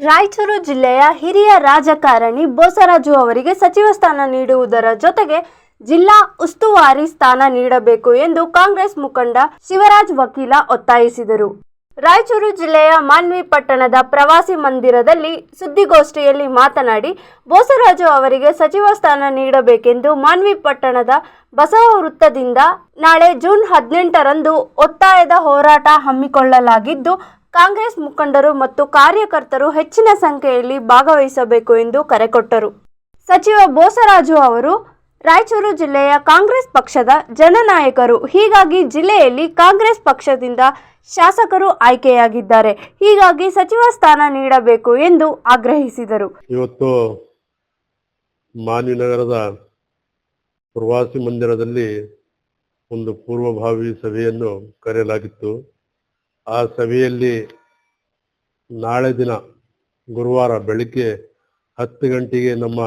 ರಾಯಚೂರು ಜಿಲ್ಲೆಯ ಹಿರಿಯ ರಾಜಕಾರಣಿ ಬೋಸರಾಜು ಅವರಿಗೆ ಸಚಿವ ಸ್ಥಾನ ನೀಡುವುದರ ಜೊತೆಗೆ ಜಿಲ್ಲಾ ಉಸ್ತುವಾರಿ ಸ್ಥಾನ ನೀಡಬೇಕು ಎಂದು ಕಾಂಗ್ರೆಸ್ ಮುಖಂಡ ಶಿವರಾಜ್ ವಕೀಲ ಒತ್ತಾಯಿಸಿದರು. ರಾಯಚೂರು ಜಿಲ್ಲೆಯ ಮಾನ್ವಿ ಪಟ್ಟಣದ ಪ್ರವಾಸಿ ಮಂದಿರದಲ್ಲಿ ಸುದ್ದಿಗೋಷ್ಠಿಯಲ್ಲಿ ಮಾತನಾಡಿ, ಬೋಸರಾಜು ಅವರಿಗೆ ಸಚಿವ ಸ್ಥಾನ ನೀಡಬೇಕೆಂದು ಮಾನ್ವಿ ಪಟ್ಟಣದ ಬಸವ ವೃತ್ತದಿಂದ ನಾಳೆ ಜೂನ್ 18ರಂದು ಒತ್ತಾಯದ ಹೋರಾಟ ಹಮ್ಮಿಕೊಳ್ಳಲಾಗಿದ್ದು, ಕಾಂಗ್ರೆಸ್ ಮುಖಂಡರು ಮತ್ತು ಕಾರ್ಯಕರ್ತರು ಹೆಚ್ಚಿನ ಸಂಖ್ಯೆಯಲ್ಲಿ ಭಾಗವಹಿಸಬೇಕು ಎಂದು ಕರೆ ಕೊಟ್ಟರು. ಸಚಿವ ಬೋಸರಾಜು ಅವರು ರಾಯಚೂರು ಜಿಲ್ಲೆಯ ಕಾಂಗ್ರೆಸ್ ಪಕ್ಷದ ಜನನಾಯಕರು. ಹೀಗಾಗಿ ಜಿಲ್ಲೆಯಲ್ಲಿ ಕಾಂಗ್ರೆಸ್ ಪಕ್ಷದಿಂದ ಶಾಸಕರು ಆಯ್ಕೆಯಾಗಿದ್ದಾರೆ. ಹೀಗಾಗಿ ಸಚಿವ ಸ್ಥಾನ ನೀಡಬೇಕು ಎಂದು ಆಗ್ರಹಿಸಿದರು. ಇವತ್ತು ಮಾನ್ವಿ ನಗರದ ಪ್ರವಾಸಿ ಮಂದಿರದಲ್ಲಿ ಒಂದು ಪೂರ್ವಭಾವಿ ಸಭೆಯನ್ನು ಕರೆಯಲಾಗಿತ್ತು. ಆ ಸಭೆಯಲ್ಲಿ ನಾಳೆ ದಿನ ಗುರುವಾರ ಬೆಳಿಗ್ಗೆ 10 ಗಂಟೆಗೆ ನಮ್ಮ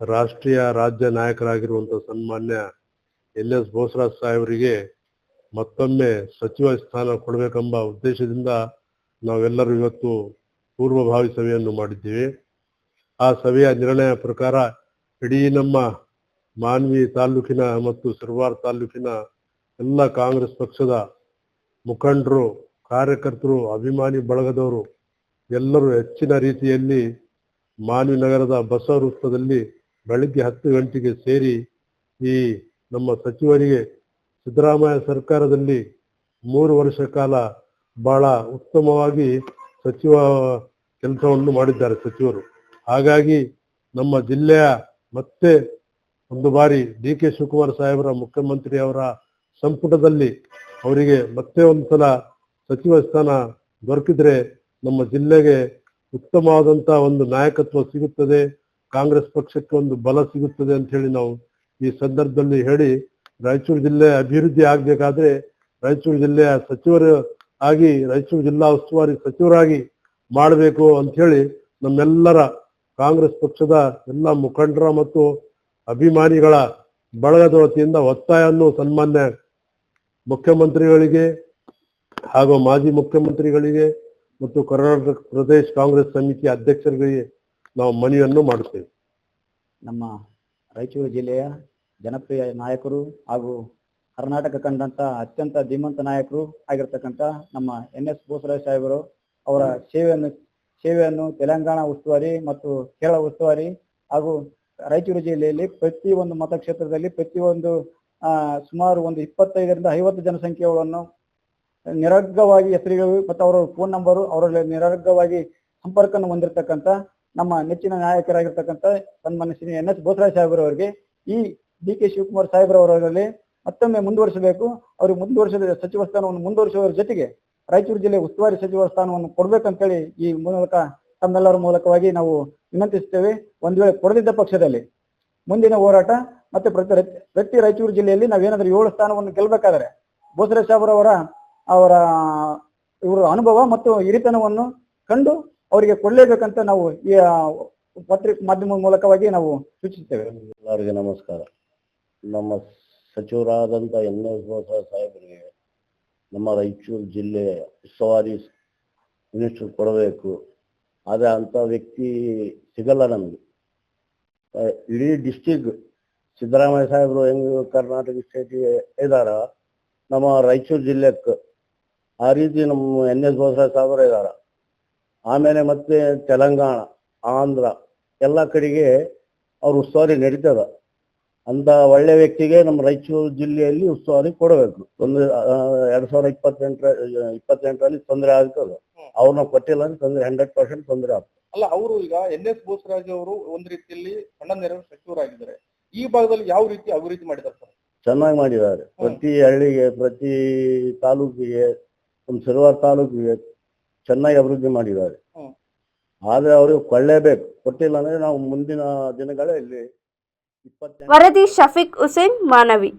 ರಾಷ್ಟ್ರೀಯ ರಾಜ್ಯ ನಾಯಕರಾಗಿರುವಂಥ ಸನ್ಮಾನ್ಯ NS ಬೋಸರಾಜ್ ಸಾಹೇಬರಿಗೆ ಮತ್ತೊಮ್ಮೆ ಸಚಿವ ಸ್ಥಾನ ಕೊಡಬೇಕೆಂಬ ಉದ್ದೇಶದಿಂದ ನಾವೆಲ್ಲರೂ ಇವತ್ತು ಪೂರ್ವಭಾವಿ ಸಭೆಯನ್ನು ಮಾಡಿದ್ದೀವಿ. ಆ ಸಭೆಯ ನಿರ್ಣಯ ಪ್ರಕಾರ ಇಡೀ ನಮ್ಮ ಮಾನ್ವಿ ತಾಲೂಕಿನ ಮತ್ತು ಸಿರವಾರ ತಾಲೂಕಿನ ಎಲ್ಲ ಕಾಂಗ್ರೆಸ್ ಪಕ್ಷದ ಮುಖಂಡರು, ಕಾರ್ಯಕರ್ತರು, ಅಭಿಮಾನಿ ಬಳಗದವರು ಎಲ್ಲರೂ ಹೆಚ್ಚಿನ ರೀತಿಯಲ್ಲಿ ಮಾನ್ವಿ ನಗರದ ಬಸವ ವೃತ್ತದಲ್ಲಿ ಬೆಳಗ್ಗೆ 10 ಗಂಟೆಗೆ ಸೇರಿ ಈ ನಮ್ಮ ಸಚಿವರಿಗೆ ಸಿದ್ದರಾಮಯ್ಯ ಸರ್ಕಾರದಲ್ಲಿ 3 ವರ್ಷ ಕಾಲ ಬಹಳ ಉತ್ತಮವಾಗಿ ಸಚಿವ ಕೆಲಸವನ್ನು ಮಾಡಿದ್ದಾರೆ ಸಚಿವರು. ಹಾಗಾಗಿ ನಮ್ಮ ಜಿಲ್ಲೆಯ ಮತ್ತೆ ಒಂದು ಬಾರಿ DK ಶಿವಕುಮಾರ್ ಸಾಹೇಬರ ಮುಖ್ಯಮಂತ್ರಿ ಅವರ ಸಂಪುಟದಲ್ಲಿ ಅವರಿಗೆ ಮತ್ತೆ ಒಂದು ಸಲ ಸಚಿವ ಸ್ಥಾನ ದೊರಕಿದ್ರೆ ನಮ್ಮ ಜಿಲ್ಲೆಗೆ ಉತ್ತಮವಾದಂಥ ಒಂದು ನಾಯಕತ್ವ ಸಿಗುತ್ತದೆ, ಕಾಂಗ್ರೆಸ್ ಪಕ್ಷಕ್ಕೆ ಒಂದು ಬಲ ಸಿಗುತ್ತದೆ ಅಂತ ಹೇಳಿ ನಾವು ಈ ಸಂದರ್ಭದಲ್ಲಿ ಹೇಳಿ, ರಾಯಚೂರು ಜಿಲ್ಲೆ ಅಭಿವೃದ್ಧಿ ಆಗಬೇಕಾದ್ರೆ ರಾಯಚೂರು ಜಿಲ್ಲೆಯ ಸಚಿವರು ಆಗಿ ರಾಯಚೂರು ಜಿಲ್ಲಾ ಉಸ್ತುವಾರಿ ಸಚಿವರಾಗಿ ಮಾಡಬೇಕು ಅಂತ ಹೇಳಿ ನಮ್ಮೆಲ್ಲರ ಕಾಂಗ್ರೆಸ್ ಪಕ್ಷದ ಎಲ್ಲ ಮುಖಂಡರ ಮತ್ತು ಅಭಿಮಾನಿಗಳ ಬಳಗದ ವತಿಯಿಂದ ಒತ್ತಾಯವನ್ನು ಸನ್ಮಾನ್ಯ ಮುಖ್ಯಮಂತ್ರಿಗಳಿಗೆ ಹಾಗೂ ಮಾಜಿ ಮುಖ್ಯಮಂತ್ರಿಗಳಿಗೆ ಮತ್ತು ಕರ್ನಾಟಕ ಪ್ರದೇಶ ಕಾಂಗ್ರೆಸ್ ಸಮಿತಿ ಅಧ್ಯಕ್ಷರಿಗೆ ನಾವು ಮನವಿಯನ್ನು ಮಾಡುತ್ತೇವೆ. ನಮ್ಮ ರಾಯಚೂರು ಜಿಲ್ಲೆಯ ಜನಪ್ರಿಯ ನಾಯಕರು ಹಾಗೂ ಕರ್ನಾಟಕ ಕಂಡಂತ ಅತ್ಯಂತ ಧೀಮಂತ ನಾಯಕರು ಆಗಿರ್ತಕ್ಕಂಥ ನಮ್ಮ NS ಬೋಸರಾಜ್ ಸಾಹೇಬರು ಅವರ ಸೇವೆಯನ್ನು ತೆಲಂಗಾಣ ಉಸ್ತುವಾರಿ ಮತ್ತು ಕೇರಳ ಉಸ್ತುವಾರಿ ಹಾಗೂ ರಾಯಚೂರು ಜಿಲ್ಲೆಯಲ್ಲಿ ಪ್ರತಿಯೊಂದು ಮತಕ್ಷೇತ್ರದಲ್ಲಿ ಪ್ರತಿಯೊಂದು ಸುಮಾರು ಒಂದು 25ರಿಂದ 50 ಜನಸಂಖ್ಯೆಗಳನ್ನು ನಿರರ್ಗವಾಗಿ ಹೆಸರುಗಳು ಮತ್ತು ಅವರ ಫೋನ್ ನಂಬರು ಅವರಲ್ಲಿ ನಿರರ್ಗವಾಗಿ ಸಂಪರ್ಕವನ್ನು ಹೊಂದಿರತಕ್ಕಂಥ ನಮ್ಮ ನೆಚ್ಚಿನ ನಾಯಕರಾಗಿರ್ತಕ್ಕಂಥ ಸನ್ಮಾನ್ಯ ಶ್ರೀ NS ಬೋಸರಾಜ್ ಸಾಹೇಬರವರಿಗೆ ಈ DK ಶಿವಕುಮಾರ್ ಸಾಹೇಬರವರಲ್ಲಿ ಮತ್ತೊಮ್ಮೆ ಮುಂದುವರಿಸಬೇಕು. ಅವರಿಗೆ ಮುಂದುವರಿಸಿದ ಸಚಿವ ಸ್ಥಾನವನ್ನು ಮುಂದುವರಿಸುವ ಜೊತೆಗೆ ರಾಯಚೂರು ಜಿಲ್ಲೆ ಉಸ್ತುವಾರಿ ಸಚಿವ ಸ್ಥಾನವನ್ನು ಕೊಡ್ಬೇಕಂತೇಳಿ ಈ ಮೂಲಕ ತಮ್ಮೆಲ್ಲರ ಮೂಲಕವಾಗಿ ನಾವು ವಿನಂತಿಸುತ್ತೇವೆ. ಒಂದು ವೇಳೆ ಕೊಡದಿದ್ದ ಪಕ್ಷದಲ್ಲಿ ಮುಂದಿನ ಹೋರಾಟ ಮತ್ತೆ ಪ್ರತಿ ರಾಯಚೂರು ಜಿಲ್ಲೆಯಲ್ಲಿ ನಾವೇನಾದ್ರೂ 7 ಸ್ಥಾನವನ್ನು ಗೆಲ್ಲಬೇಕಾದ್ರೆ ಬೋಸರಾಜ್ ಅವರ ಇವರ ಅನುಭವ ಮತ್ತು ಹಿರಿತನವನ್ನು ಕಂಡು ಅವರಿಗೆ ಕೊಡಲೇಬೇಕಂತ ನಾವು ಈ ಪತ್ರಿಕೆ ಮಾಧ್ಯಮ ಮೂಲಕವಾಗಿ ನಾವು ಸೂಚಿಸುತ್ತೇವೆ. ಎಲ್ಲರಿಗೆ ನಮಸ್ಕಾರ. ನಮ್ಮ ಸಚಿವರಾದಂಥ NS ಬೋಸರಾಜ್ ಸಾಹೇಬರಿಗೆ ನಮ್ಮ ರಾಯಚೂರು ಜಿಲ್ಲೆ ಉಸ್ತುವಾರಿ ಮಿನಿಸ್ಟರ್ ಕೊಡಬೇಕು. ಆದರೆ ಅಂಥ ವ್ಯಕ್ತಿ ಸಿಗಲ್ಲ ನಮಗೆ. ಇಡೀ ಡಿಸ್ಟಿಕ್ ಸಿದ್ದರಾಮಯ್ಯ ಸಾಹೇಬರು ಹೆಂಗೆ ಕರ್ನಾಟಕ ಸ್ಟೇಟಿಗೆ ಇದ್ದಾರ, ನಮ್ಮ ರಾಯಚೂರು ಜಿಲ್ಲೆಕ್ಕೆ ಆ ರೀತಿ ನಮ್ಮ NS ಬೋಸರಾಜ್ ಸಾಹೇಬರು ಇದ್ದಾರ. ಆಮೇಲೆ ಮತ್ತೆ ತೆಲಂಗಾಣ, ಆಂಧ್ರ ಎಲ್ಲ ಕಡೆಗೆ ಅವ್ರ ಉಸ್ತುವಾರಿ ನಡೀತದ. ಅಂತ ಒಳ್ಳೆ ವ್ಯಕ್ತಿಗೆ ನಮ್ಮ ರಾಯಚೂರು ಜಿಲ್ಲೆಯಲ್ಲಿ ಉಸ್ತುವಾರಿ ಕೊಡಬೇಕು. 2028ರಲ್ಲಿ ತೊಂದರೆ ಆಗ್ತದೆ. ಅವ್ರನ್ನ ಕೊಟ್ಟಿಲ್ಲ ಅಂದ್ರೆ ತೊಂದರೆ 100% ತೊಂದರೆ ಆಗ್ತದೆ. ಅಲ್ಲ, ಅವರು ಈಗ NS ಬೋಸರಾಜ್ ಅವರು ಒಂದು ರೀತಿಯಲ್ಲಿ ಸಣ್ಣ ನೆರವು ಸಚಿವರಾಗಿದ್ದಾರೆ. ಈ ಭಾಗದಲ್ಲಿ ಯಾವ ರೀತಿ ಅಭಿವೃದ್ಧಿ ಮಾಡಿದ್ದಾರೆ ಸರ್? ಚೆನ್ನಾಗಿ ಮಾಡಿದ್ದಾರೆ. ಪ್ರತಿ ಹಳ್ಳಿಗೆ, ಪ್ರತಿ ತಾಲೂಕಿಗೆ, ನಮ್ಮ ಸಿರವಾರ ತಾಲೂಕಿಗೆ ಚೆನ್ನಾಗಿ ಅಭಿವೃದ್ಧಿ ಮಾಡಿದ್ದಾರೆ. ಆದ್ರೆ ಅವ್ರಿಗೆ ಕೊಳ್ಳೇಬೇಕು. ಕೊಟ್ಟಿಲ್ಲ ಅಂದ್ರೆ ನಾವು ಮುಂದಿನ ದಿನಗಳಲ್ಲಿ ವರದಿ ಶಫೀಕ್ ಹುಸೇನ್, ಮಾನವಿ.